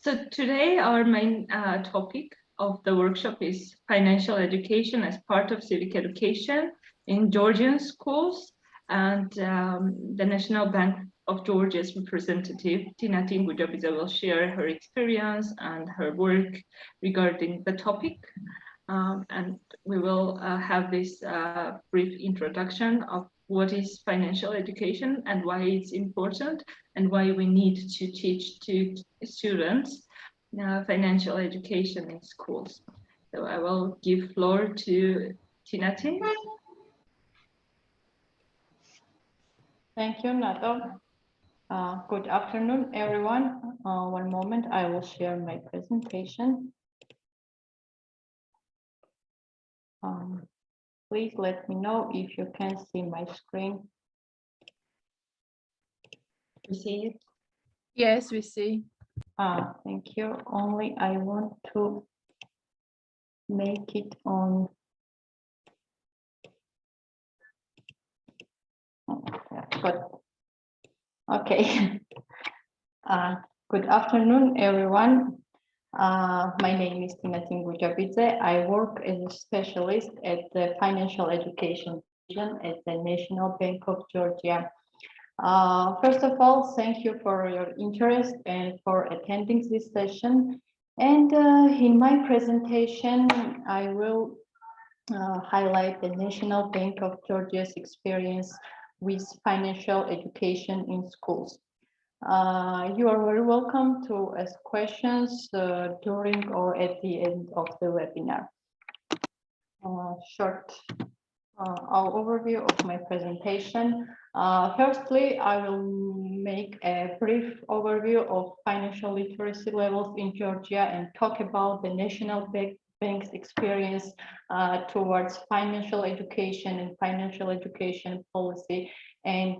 So today our main topic of the workshop is financial education as part of civic education in Georgian schools, and the National Bank of Georgia's representative, Tina Tingujabiza, will share her experience and her work regarding the topic. And we will have this brief introduction of what is financial education and why it's important and why we need to teach to students financial education in schools. So I will give floor to Tinati. Thank you, Nato. Good afternoon, everyone. One moment, I will share my presentation. Please let me know if you can see my screen. You see it? Yes, we see. Thank you. Only I want to make it on. But okay. Good afternoon, everyone. My name is Tina Tingujabiza. I work as a specialist at the Financial Education Division at the National Bank of Georgia. First of all, thank you for your interest and for attending this session. And in my presentation, I will highlight the National Bank of Georgia's experience with financial education in schools. You are very welcome to ask questions during or at the end of the webinar. Short overview of my presentation. Firstly, I will make a brief overview of financial literacy levels in Georgia and talk about the National Bank's experience towards financial education and financial education policy. And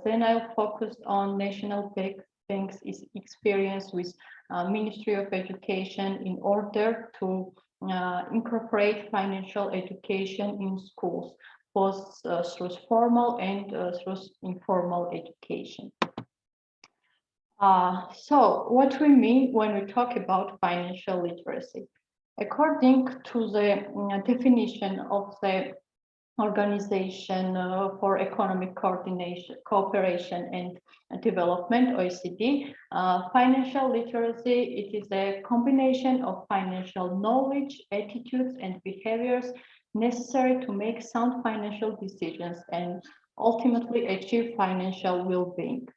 then I'll focus on National Bank's experience with Ministry of Education in order to incorporate financial education in schools, both through formal and through informal education. So what we mean when we talk about financial literacy? According to the definition of the Organization for Economic Cooperation and Development, OECD, financial literacy, it is a combination of financial knowledge, attitudes, and behaviors necessary to make sound financial decisions and ultimately achieve financial well-being.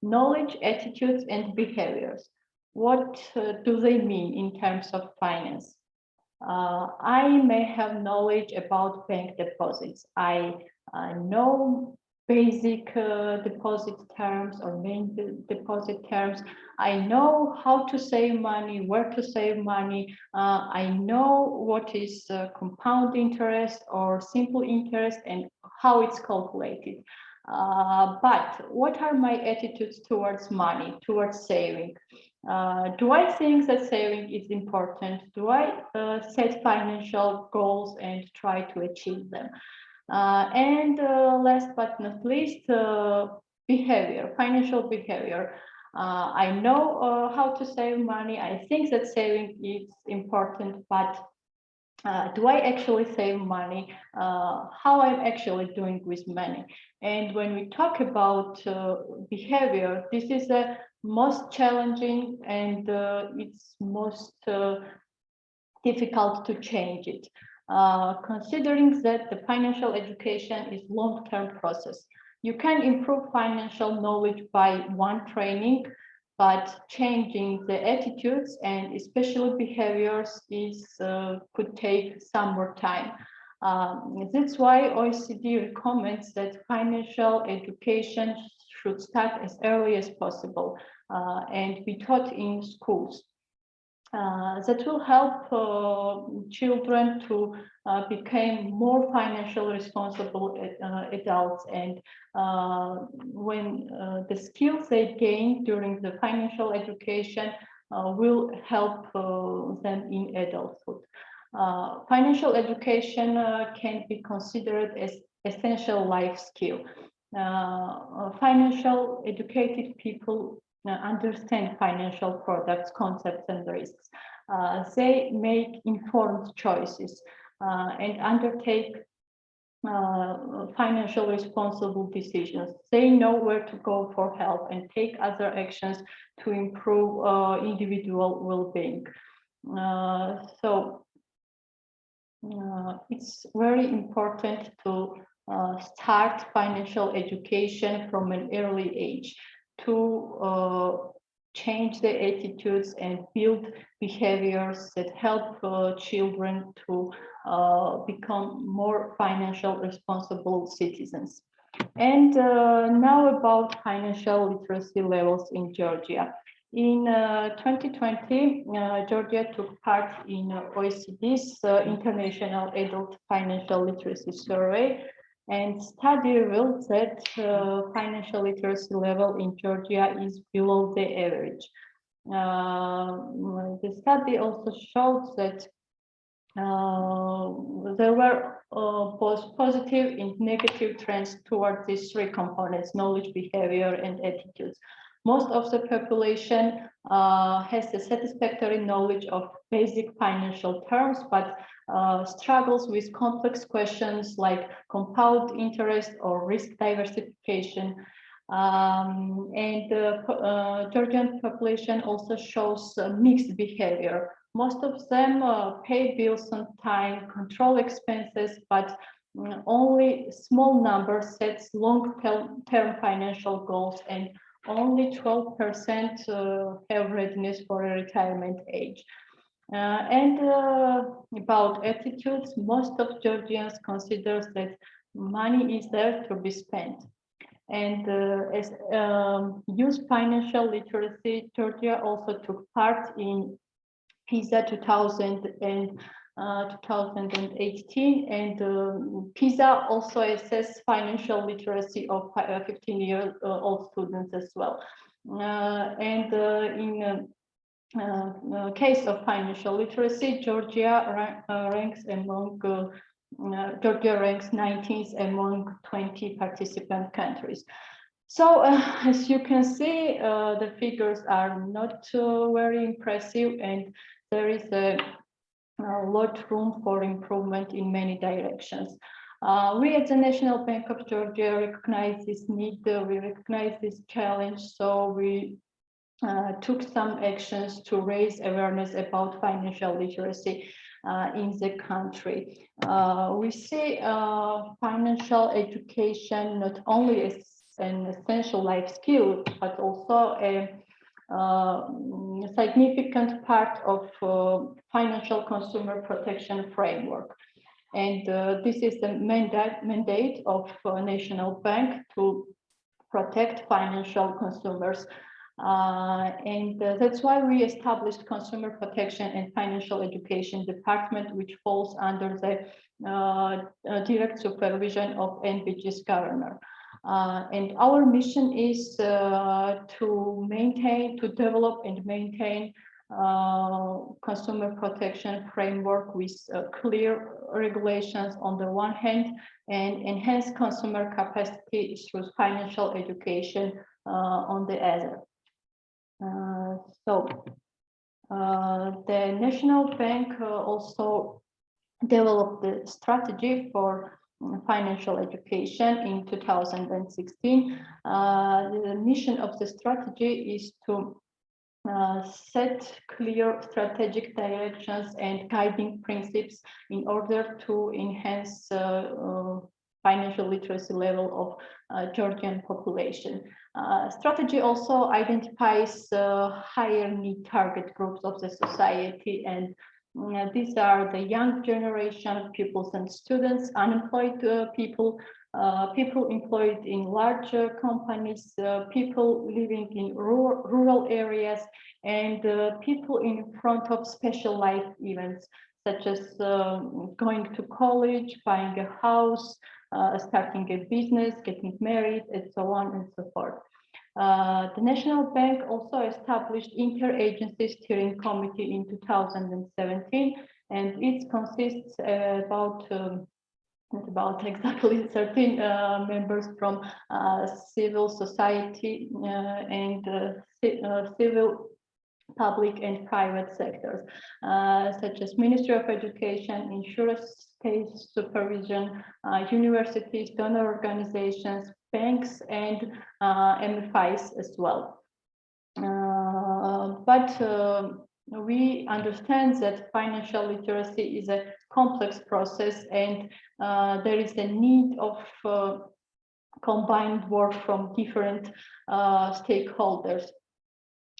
Knowledge, attitudes, and behaviors. What do they mean in terms of finance? I may have knowledge about bank deposits. I know basic deposit terms or main deposit terms. I know how to save money, where to save money. I know what is compound interest or simple interest and how it's calculated. But what are my attitudes towards money, towards saving? Do I think that saving is important? Do I set financial goals and try to achieve them? And last but not least, behavior, financial behavior. I know how to save money. I think that saving is important, but do I actually save money? How I'm actually doing with money? And when we talk about behavior, this is the most challenging and it's most difficult to change it. Considering that the financial education is long-term process. You can improve financial knowledge by one training, but changing the attitudes and especially behaviors could take some more time. That's why OECD recommends that financial education should start as early as possible and be taught in schools. That will help children to become more financially responsible adults, and when the skills they gain during the financial education will help them in adulthood. Financial education can be considered as essential life skill. Financial educated people understand financial products, concepts, and risks. They make informed choices and undertake financial responsible decisions. They know where to go for help and take other actions to improve individual well-being. So it's very important to start financial education from an early age to change the attitudes and build behaviors that help children to become more financial responsible citizens. And now about financial literacy levels in Georgia. In 2020, Georgia took part in OECD's International Adult Financial Literacy Survey, and study revealed that financial literacy level in Georgia is below the average. The study also showed that there were both positive and negative trends toward these three components: knowledge, behavior, and attitudes. Most of the population has a satisfactory knowledge of basic financial terms, but struggles with complex questions like compound interest or risk diversification. And the Georgian population also shows mixed behavior. Most of them pay bills on time, control expenses, but only small number sets long-term financial goals, and only 12% have readiness for a retirement age. And about attitudes, most of Georgians consider that money is there to be spent. And as youth financial literacy, Georgia also took part in PISA 2000 and 2018, and PISA also assesses financial literacy of 15-year-old students as well. And in case of financial literacy, Georgia ranks 19th among 20 participant countries. So as you can see, the figures are not very impressive, and there is a lot of room for improvement in many directions. We at the National Bank of Georgia recognize this need, we recognize this challenge, so we took some actions to raise awareness about financial literacy in the country. We see financial education not only as an essential life skill, but also a significant part of financial consumer protection framework. And this is the mandate of National Bank to protect financial consumers. And that's why we established Consumer Protection and Financial Education Department, which falls under the direct supervision of NBG's governor. And our mission is to develop and maintain consumer protection framework with clear regulations on the one hand, and enhance consumer capacity through financial education on the other. So the National Bank also developed the strategy for financial education in 2016. The mission of the strategy is to set clear strategic directions and guiding principles in order to enhance financial literacy level of Georgian population. Strategy also identifies higher need target groups of the society, and these are the young generation, pupils and students, unemployed people, people employed in larger companies, people living in rural areas, and people in front of special life events, such as going to college, buying a house, starting a business, getting married, and so on and so forth. The National Bank also established Interagency Steering Committee in 2017, and it consists about about exactly 13 members from civil society and civil, public and private sectors, such as Ministry of Education, Insurance, State Supervision, universities, donor organizations, banks, and MFIs as well. But we understand that financial literacy is a complex process, and there is a need of combined work from different stakeholders.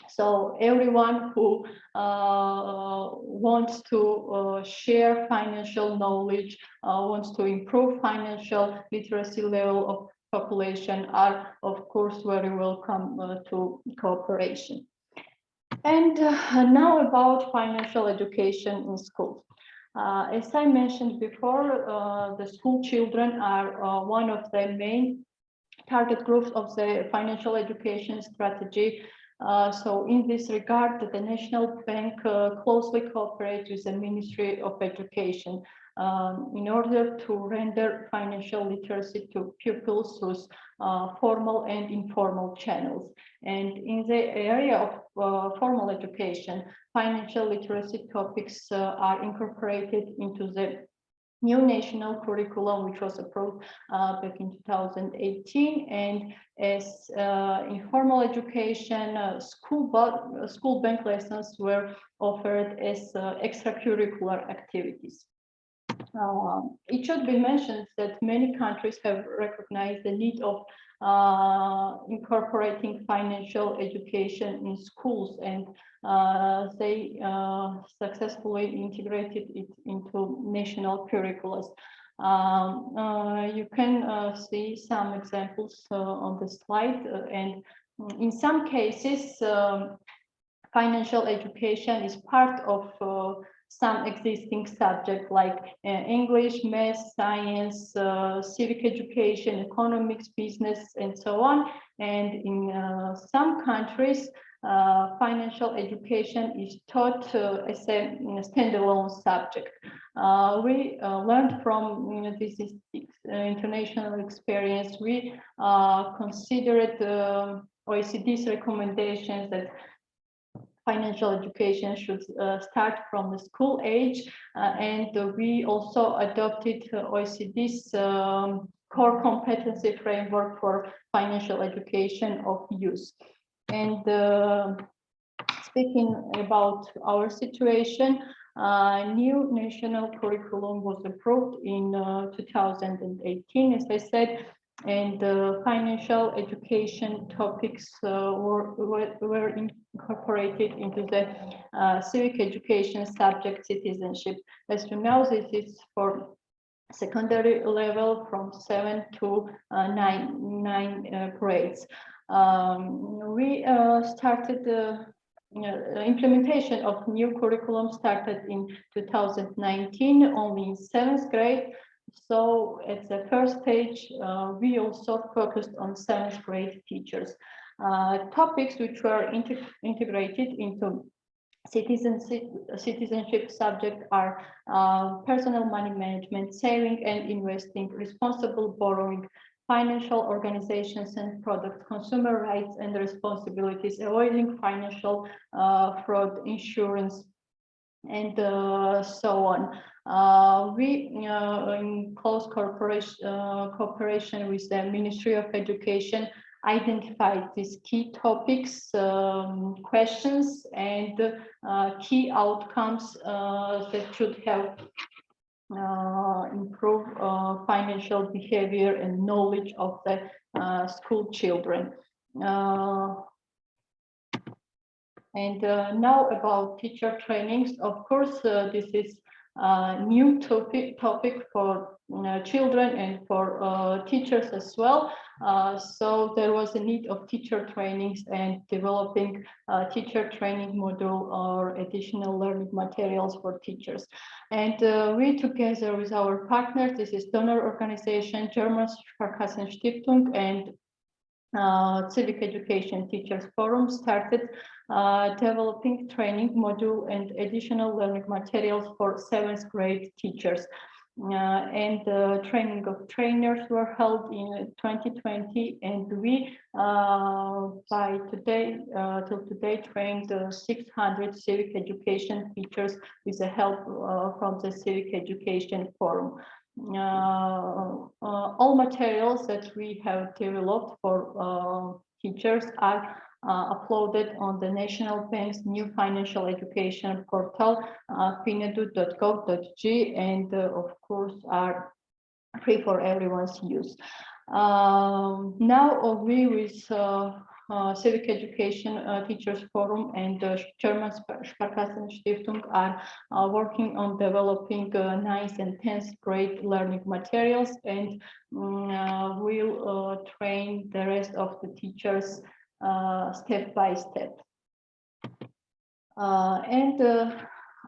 So everyone who wants to share financial knowledge, wants to improve financial literacy level of population are, of course, very welcome to cooperation. And now about financial education in schools. As I mentioned before, the school children are one of the main target groups of the financial education strategy. So in this regard, the National Bank closely cooperates with the Ministry of Education in order to render financial literacy to pupils through formal and informal channels. And in the area of formal education, financial literacy topics are incorporated into the new national curriculum, which was approved back in 2018, and as informal education, school bank lessons were offered as extracurricular activities. It should be mentioned that many countries have recognized the need of incorporating financial education in schools, and they successfully integrated it into national curricula. You can see some examples on the slide, and in some cases, financial education is part of some existing subjects like English, math, science, civic education, economics, business, and so on. And in some countries, financial education is taught as a standalone subject. We learned from this international experience. We considered OECD's recommendations that financial education should start from the school age, and we also adopted OECD's core competency framework for financial education of youth. And speaking about our situation, new national curriculum was approved in 2018, as I said, and financial education topics were incorporated into the civic education subject citizenship. As you know, this is for secondary level from 7 to 9 grades. We started the implementation of new curriculum started in 2019, only in 7th grade. So at the first stage, we also focused on 7th grade teachers. Topics which were integrated into citizenship subject are personal money management, saving and investing, responsible borrowing, financial organizations and products, consumer rights and responsibilities, avoiding financial fraud, insurance, and so on. We, in close cooperation with the Ministry of Education, identified these key topics, questions, and key outcomes that should help improve financial behavior and knowledge of the school children. And now about teacher trainings. Of course, this is a new topic for children and for teachers as well. So there was a need of teacher trainings and developing teacher training module or additional learning materials for teachers. And we together with our partners, this is donor organization, German Sparkassenstiftung and Civic Education Teachers Forum, started developing training module and additional learning materials for 7th grade teachers. and training of trainers were held in 2020, and we by today till today trained 600 civic education teachers with the help from the Civic Education Forum. All materials that we have developed for teachers are uploaded on the National Bank's new financial education portal, finedu.gov.g, and of course are free for everyone's use. Now we with Civic Education Teachers Forum and German Sparkassen-Stiftung are working on developing 9th and 10th grade learning materials, and we'll train the rest of the teachers step by step. And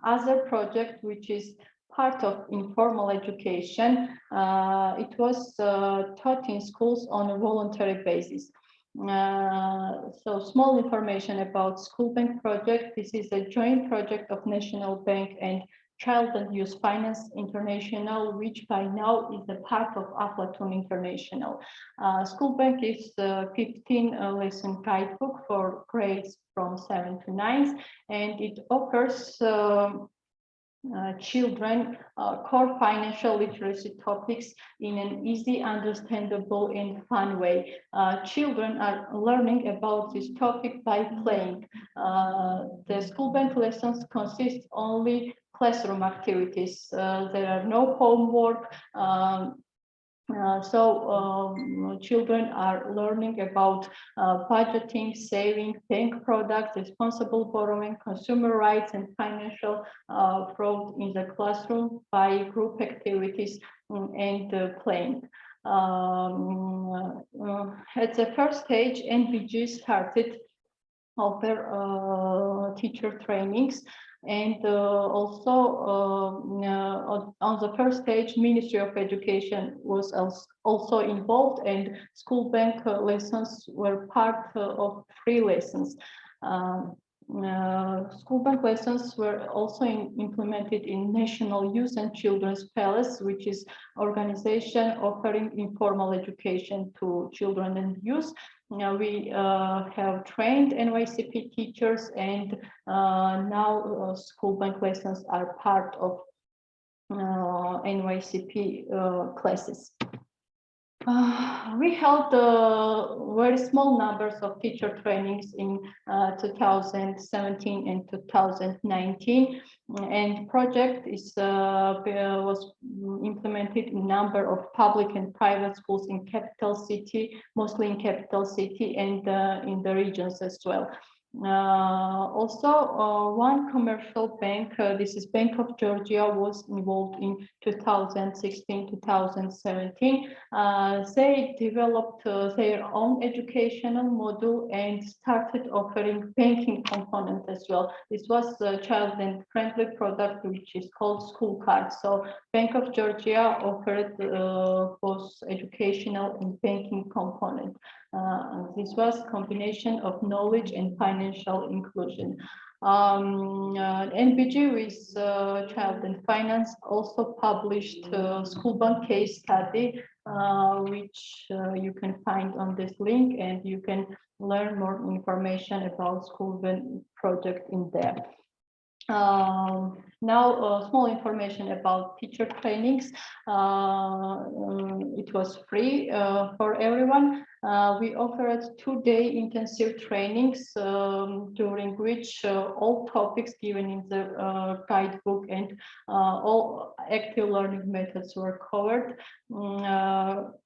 other project, which is part of informal education, it was taught in schools on a voluntary basis. So small information about School Bank project. This is a joint project of National Bank and Child and Youth Finance International, which by now is a part of Aflatun International. School Bank is a 15-lesson guidebook for grades from 7 to 9, and it offers children core financial literacy topics in an easy, understandable, and fun way. Children are learning about this topic by playing. The School Bank lessons consist only classroom activities. There are no homework. Children are learning about budgeting, saving, bank products, responsible borrowing, consumer rights, and financial fraud in the classroom by group activities and playing. At the first stage, NBG started offer teacher trainings, and also on the first stage, Ministry of Education was also involved, and School Bank lessons were part of free lessons. School Bank lessons were also implemented in National Youth and Children's Palace, which is organization offering informal education to children and youth. We have trained NYCP teachers, and now School Bank lessons are part of NYCP classes. We held very small numbers of teacher trainings in 2017 and 2019, and project was implemented in a number of public and private schools in capital city, mostly in capital city, and in the regions as well. Also, one commercial bank, this is Bank of Georgia, was involved in 2016-2017. They developed their own educational module and started offering banking component as well. This was a child and friendly product, which is called School Card. So Bank of Georgia offered both educational and banking component. This was a combination of knowledge and financial inclusion. NBG with Child and Finance also published School Bank case study, which you can find on this link, and you can learn more information about School Bank project in there. Now, small information about teacher trainings. It was free for everyone. We offered 2-day intensive trainings during which all topics given in the guidebook and all active learning methods were covered.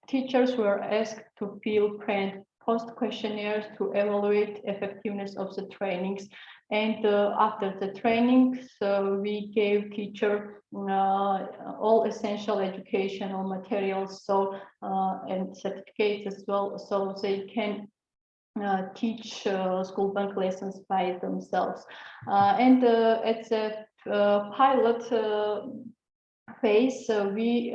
Teachers were asked to fill pre- and post questionnaires to evaluate effectiveness of the trainings. And after the trainings, we gave teacher all essential educational materials, so and certificates as well, so they can teach School Bank lessons by themselves. And at the pilot phase, we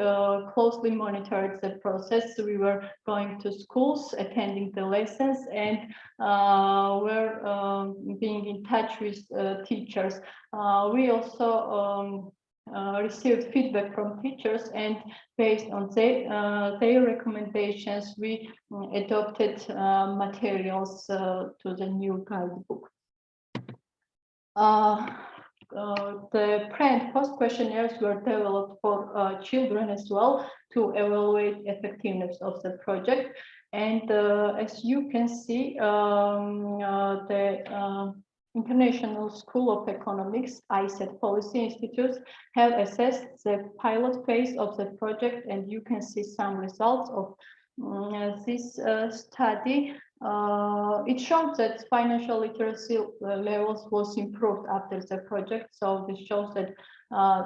closely monitored the process. We were going to schools, attending the lessons, and were being in touch with teachers. We also received feedback from teachers, and based on their recommendations, we adopted materials to the new guidebook. The pre- and post questionnaires were developed for children as well to evaluate effectiveness of the project. And as you can see, the International School of Economics, ISET Policy Institutes, have assessed the pilot phase of the project, and you can see some results of this study. It shows that financial literacy levels was improved after the project. So this shows that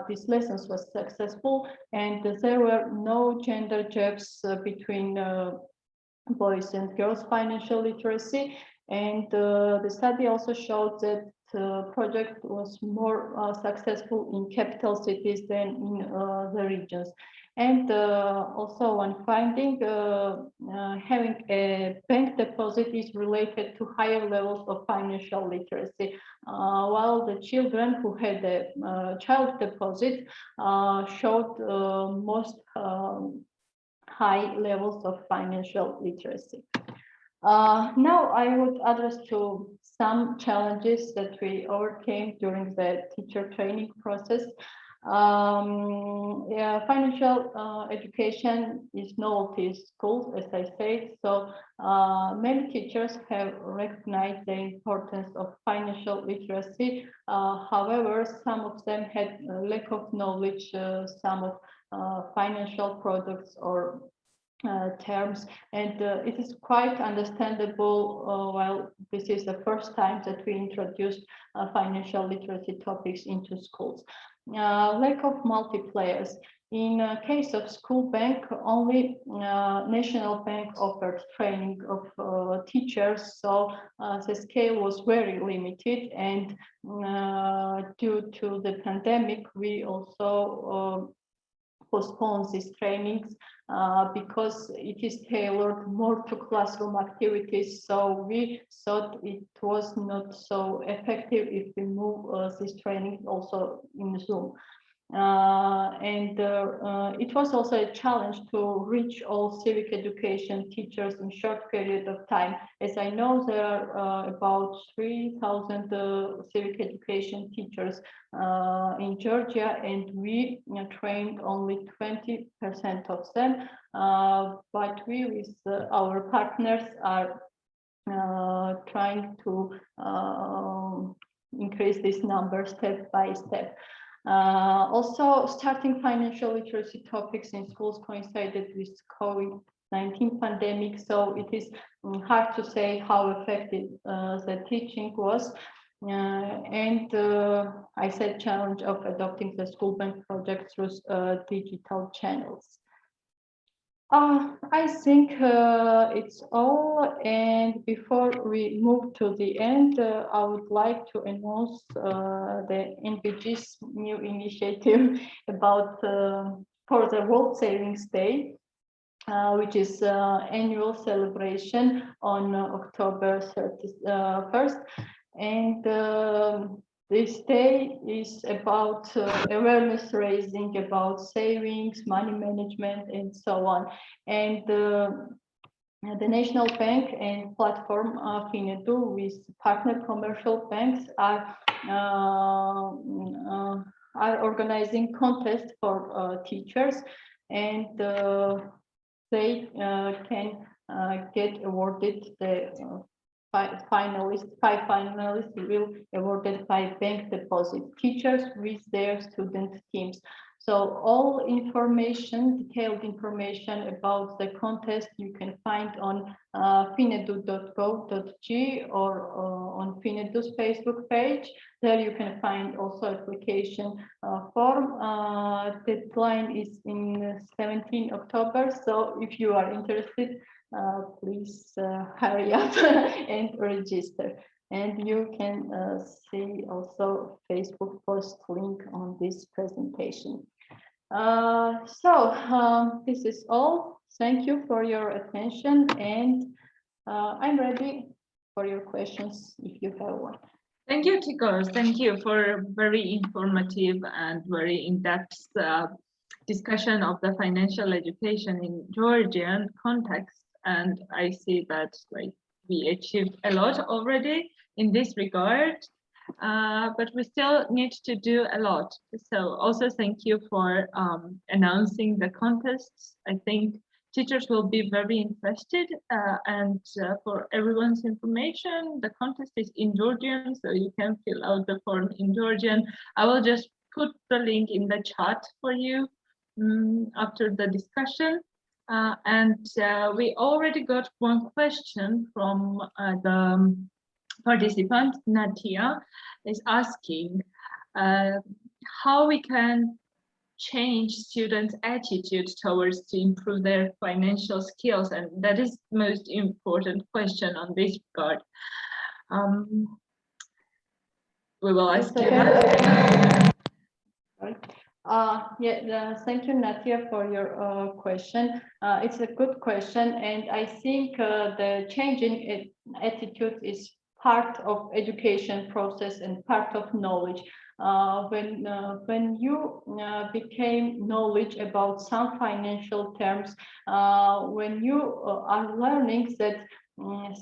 these lessons was successful, and there were no gender gaps between boys and girls financial literacy. And the study also showed that the project was more successful in capital cities than in the regions. And also one finding, having a bank deposit is related to higher levels of financial literacy, while the children who had a child deposit showed most high levels of financial literacy. Now I would address to some challenges that we overcame during the teacher training process. Financial education is novelty in schools, as I said, so many teachers have recognized the importance of financial literacy. However, some of them had a lack of knowledge, some of financial products or terms, and it is quite understandable while this is the first time that we introduced financial literacy topics into schools. Lack of multipliers. In case of school bank, only National Bank offered training of teachers, so the scale was very limited, and due to the pandemic, we also postpone these trainings because it is tailored more to classroom activities. So we thought it was not so effective if we move this training also in Zoom. It was also a challenge to reach all civic education teachers in short period of time. As I know, there are about 3,000 civic education teachers in Georgia, and we trained only 20% of them. But we, with our partners, are trying to increase this number step by step. Also, starting financial literacy topics in schools coincided with COVID-19 pandemic, so it is hard to say how effective the teaching was. I said challenge of adopting the school bank project through digital channels. I think it's all, and before we move to the end, I would like to announce the NBG's new initiative about for the World Savings Day, which is annual celebration on October 31st, and this day is about awareness raising about savings, money management, and so on. And the National Bank and platform FINEDU with partner commercial banks are organizing contests for teachers, and they can get awarded the five finalists will awarded by bank deposit teachers with their student teams. So all information, detailed information about the contest you can find on finedu.gov.g or on Finedu's Facebook page. There you can find also application form. Deadline is in 17 October. So if you are interested, please hurry up and register. And you can see also Facebook post link on this presentation. This is all. Thank you for your attention, and I'm ready for your questions if you have one. Thank you, Tigor. Thank you for very informative and very in-depth discussion of the financial education in Georgian context. And I see that we achieved a lot already in this regard, but we still need to do a lot. So also thank you for announcing the contests. I think teachers will be very interested, and for everyone's information, the contest is in Georgian, so you can fill out the form in Georgian. I will just put the link in the chat for you after the discussion. And we already got one question from the participant, Nadia, is asking how we can change students' attitude towards to improve their financial skills, and that is the most important question on this regard. We will ask you. Thank you, Natia, for your question. It's a good question, and I think the changing attitude is part of education process and part of knowledge. When you became knowledge about some financial terms, when you are learning that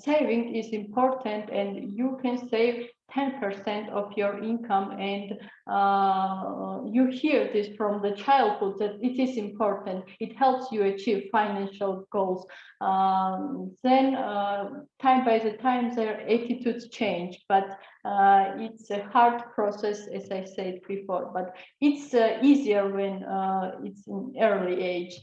saving is important and you can save 10% of your income, and you hear this from the childhood that it is important, it helps you achieve financial goals, then time by the time their attitudes change, but it's a hard process, as I said before, but it's easier when it's in early age.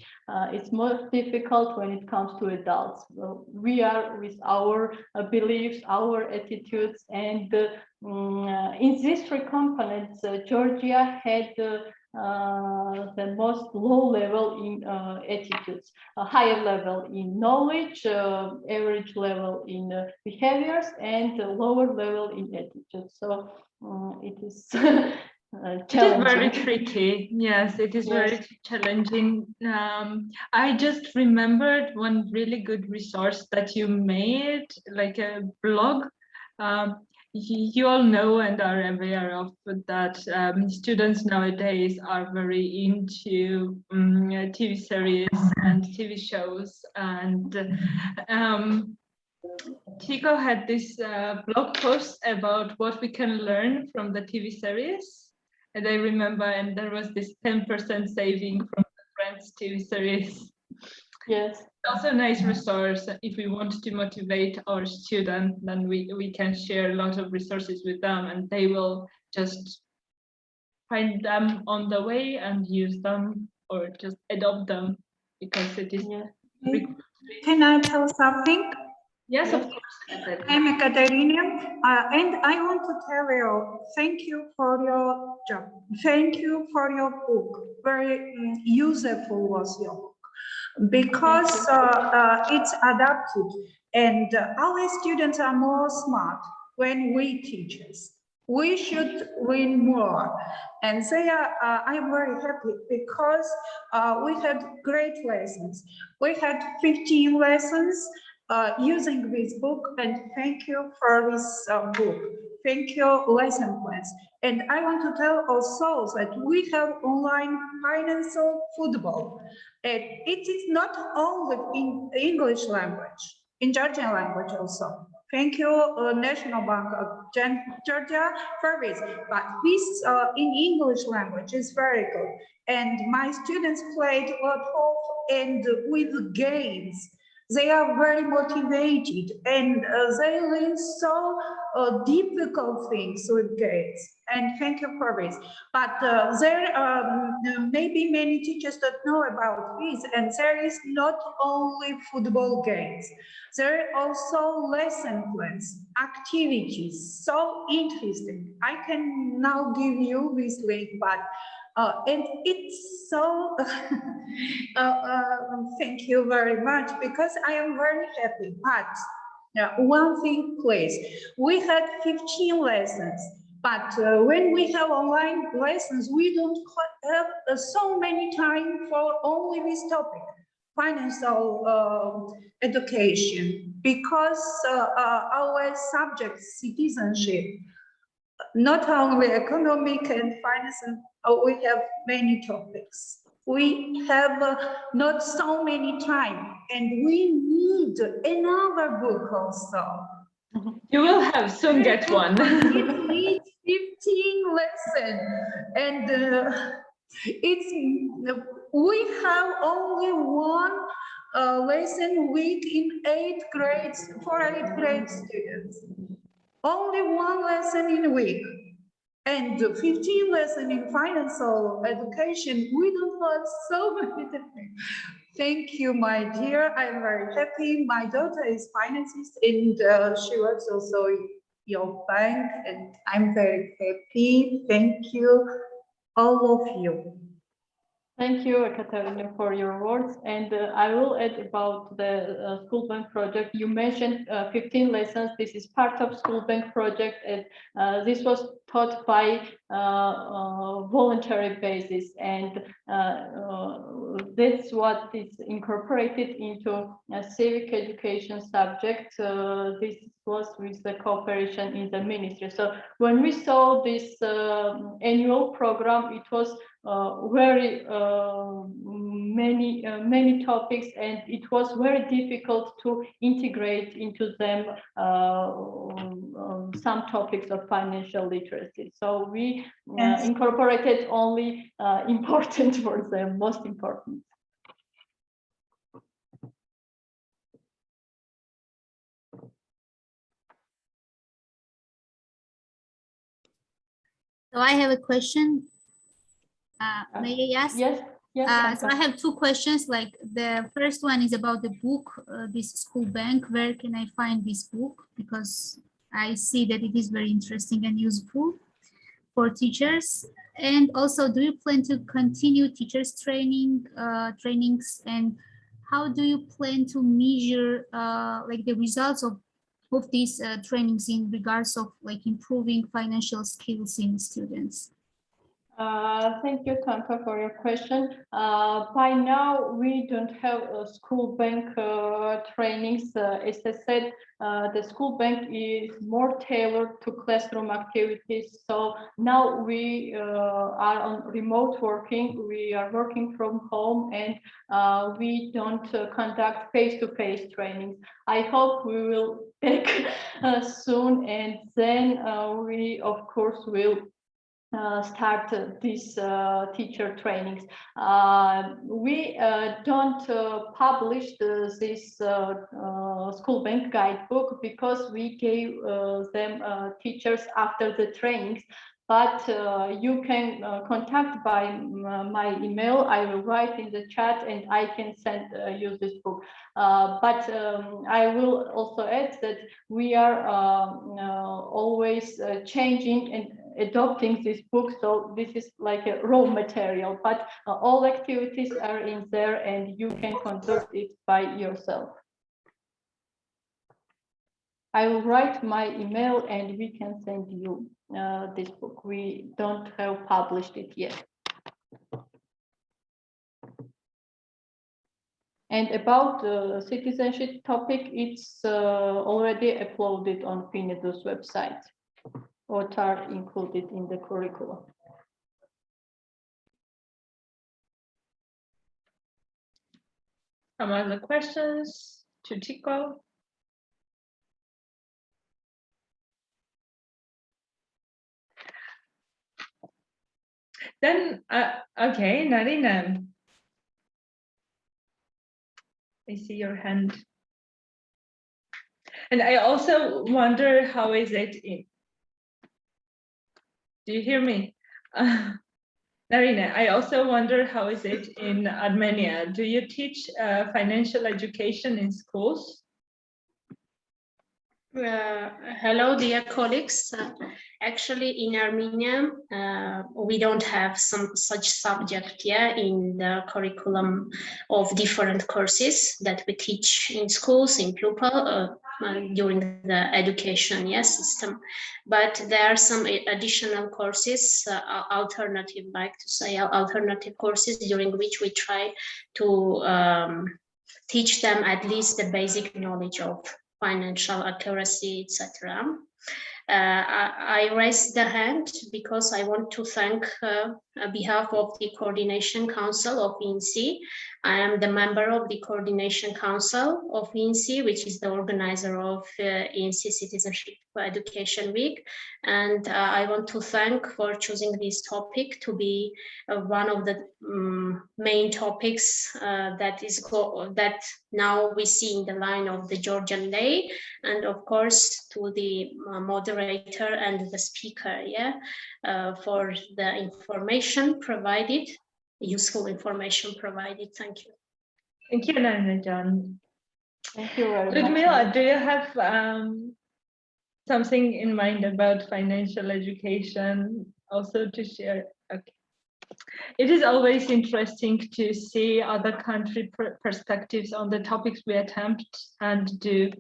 It's more difficult when it comes to adults. We are with our beliefs, our attitudes, and in these three components, Georgia had the most low level in attitudes, a higher level in knowledge, average level in behaviors, and a lower level in attitudes. So it is it is very tricky. Yes, it is very challenging. I just remembered one really good resource that you made, like a blog. You all know and are aware of that students nowadays are very into TV series and TV shows, and Tico had this blog post about what we can learn from the TV series, and I remember, and there was this 10% saving from the Friends TV series. Yes. Also a nice resource. If we want to motivate our students, then we can share a lot of resources with them, and they will just find them on the way and use them or just adopt them, because it is. Can I tell something? Yes, of course. I'm Ekaterina, and I want to tell you, thank you for your job. Thank you for your book. Very useful was your book, because it's adapted, and our students are more smart when we teachers. We should learn more, and they are. I'm very happy because we had great lessons. We had 15 lessons using this book, and thank you for this book. Thank you, lesson plans. And I want to tell also that we have online financial football. And it is not only in English language, in Georgian language also. Thank you, National Bank of Georgia for this. But this in English language is very good. And my students played a lot of, and with games. They are very motivated, and they learn so difficult things with games. And thank you for this. But there maybe many teachers don't know about this, and there is not only football games. There are also lesson plans, activities, so interesting. I can now give you this link, but and it's so thank you very much, because I am very happy. But one thing, please, we had 15 lessons, but when we have online lessons, we don't have so many time for only this topic, financial education, because our subject, citizenship, not only economic and finance, we have many topics. We have not so many time, and we need another book also. You will have soon get one. It needs 15 lessons, and we have only one lesson week in 8th grade for 8th grade students. Only one lesson in a week, and 15 lessons in financial education. We don't want so many things. Thank you, my dear. I'm very happy. My daughter is financist, and she works also in your bank, and I'm very happy. Thank you, all of you. Thank you, Ekaterina, for your words. And I will add about the School Bank project. You mentioned 15 lessons. This is part of School Bank project, and this was taught by voluntary basis. And that's what is incorporated into a civic education subject. This was with the cooperation in the ministry. So when we saw this annual program, it was very many topics, and it was very difficult to integrate into them some topics of financial literacy. So we incorporated only important for them, most important. So I have a question. May I ask? Yes. Yes. So I have two questions. Like the first one is about the book, this School Bank. Where can I find this book? Because I see that it is very interesting and useful for teachers. And also, do you plan to continue teachers trainings? And how do you plan to measure like the results of these trainings in regards of like improving financial skills in students? Thank you, Kanka, for your question. By now, we don't have School Bank trainings. As I said, the School Bank is more tailored to classroom activities. So now we are on remote working. We are working from home, and we don't conduct face-to-face trainings. I hope we will back soon, and then we, of course, will start these teacher trainings. We don't publish this School Bank guidebook because we gave them teachers after the trainings. But you can contact by my email. I will write in the chat, and I can send you this book. But I will also add that we are always changing and adopting this book. So this is like a raw material, but all activities are in there, and you can conduct it by yourself. I will write my email, and we can send you this book. We don't have published it yet. And about the citizenship topic, it's already uploaded on FINEDU's website. What are included in the curriculum. Some other questions to Chico? Then, okay, Narina. I see your hand. And I also wonder, how is it in? Do you hear me? Narina, I also wonder, how is it in Armenia? Do you teach financial education in schools? Hello, dear colleagues. Actually, in Armenia, we don't have such subject in the curriculum of different courses that we teach in schools, in pupil, during the education system. But there are some additional courses, alternative courses, during which we try to teach them at least the basic knowledge of financial accuracy, etc. I raised the hand because I want to thank on behalf of the Coordination Council of EENCE. I am the member of the Coordination Council of EENCE, which is the organizer of EENCE Citizenship Education Week. And I want to thank for choosing this topic to be one of the main topics that now we see in the line of the Georgian Day, and of course to the moderator and the speaker, for the information provided, useful information provided. Thank you. Thank you, Nanajan. Thank you very much. Ludmila, do you have something in mind about financial education also to share? Okay. It is always interesting to see other country perspectives on the topics we attempt and do.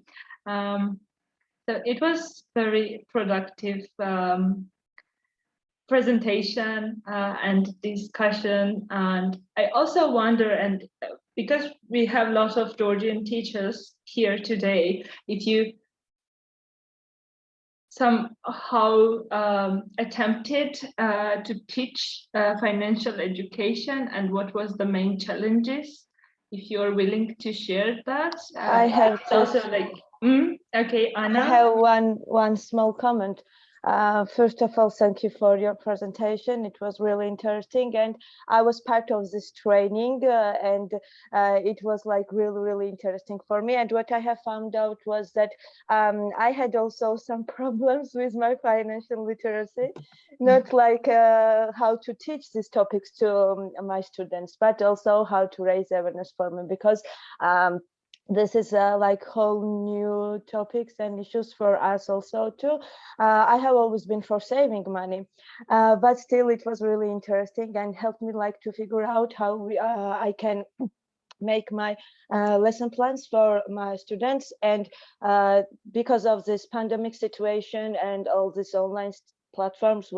So it was very productive presentation and discussion. And I also wonder, and because we have lots of Georgian teachers here today, if you somehow attempted to teach financial education and what was the main challenges, if you're willing to share that. I have also like, okay, Anna. I have one small comment. First of all, thank you for your presentation. It was really interesting, and I was part of this training, and it was like really interesting for me. And what I have found out was that I had also some problems with my financial literacy, not like how to teach these topics to my students, but also how to raise awareness for me, because this is like whole new topics and issues for us also too. I have always been for saving money, but still it was really interesting and helped me like to figure out how I can make my lesson plans for my students. And because of this pandemic situation and all these online platforms,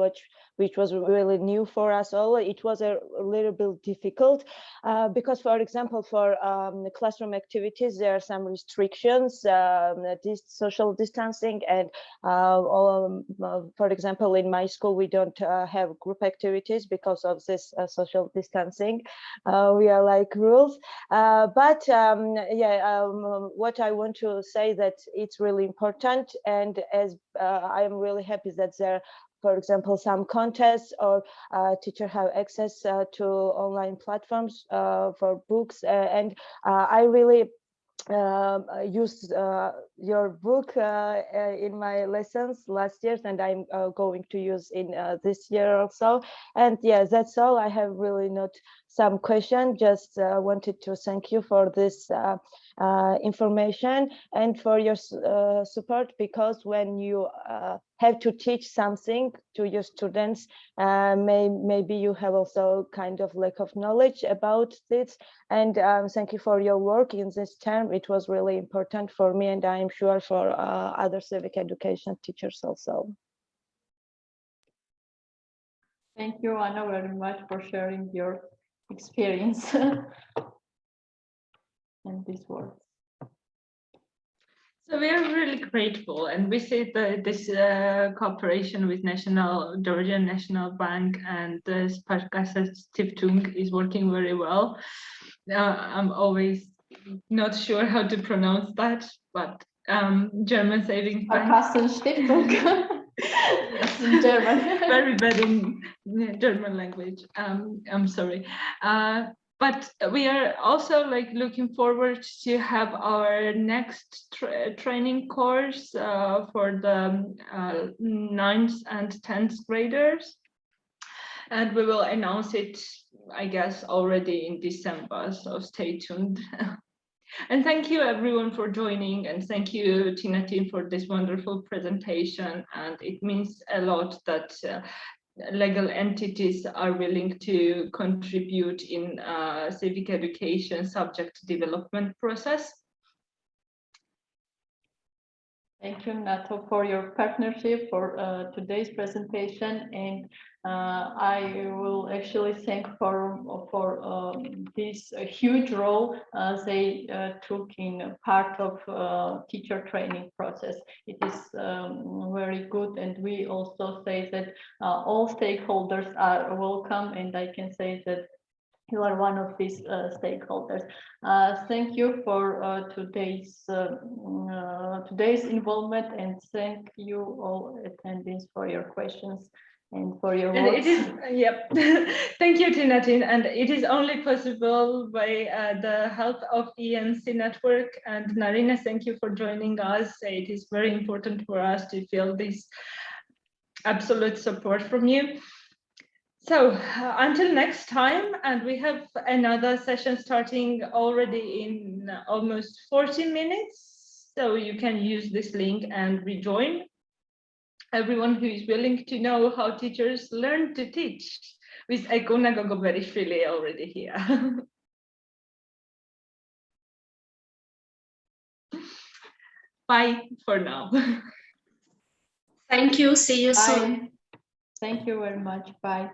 which was really new for us all, it was a little bit difficult because, for example, for the classroom activities, there are some restrictions, this social distancing, and for example, in my school, we don't have group activities because of this social distancing. We are like rules, but what I want to say that it's really important, and as I am really happy that there, for example, some contests or teachers have access to online platforms for books, and I really used your book in my lessons last year, and I'm going to use in this year also. And yeah, that's all. I have really not some question, just wanted to thank you for this information and for your support, because when you have to teach something to your students, maybe you have also kind of lack of knowledge about this, and thank you for your work in this term. It was really important for me, and I'm sure for other civic education teachers also. Thank you, Anna, very much for sharing your experience and these words. So we are really grateful, and we see that this cooperation with Georgian National Bank and the Sparkasse Stiftung is working very well. I'm always not sure how to pronounce that, but German Savings Bank. Sparkasse Stiftung. Yes, in German. Very bad in German language. I'm sorry. But we are also like looking forward to have our next training course for the 9th and 10th graders. And we will announce it, I guess, already in December, so stay tuned. And thank you everyone for joining, and thank you Tina team for this wonderful presentation. And it means a lot that legal entities are willing to contribute in civic education subject development process. Thank you, Nato, for your partnership for today's presentation, and I will actually thank for this huge role they took in part of teacher training process. It is very good, and we also say that all stakeholders are welcome, and I can say that you are one of these stakeholders. Thank you for today's involvement, and thank you all attendees for your questions and for your and words. it is, yep. Thank you, Tinatin. And it is only possible by the help of EENCE network. And Narina, thank you for joining us. It is very important for us to feel this absolute support from you. So until next time, and we have another session starting already in almost 40 minutes. So you can use this link and rejoin. Everyone who is willing to know how teachers learn to teach, with Ekuna Gogoberishvili already here. Bye for now. Thank you. See you Bye. soon. Thank you very much. Bye.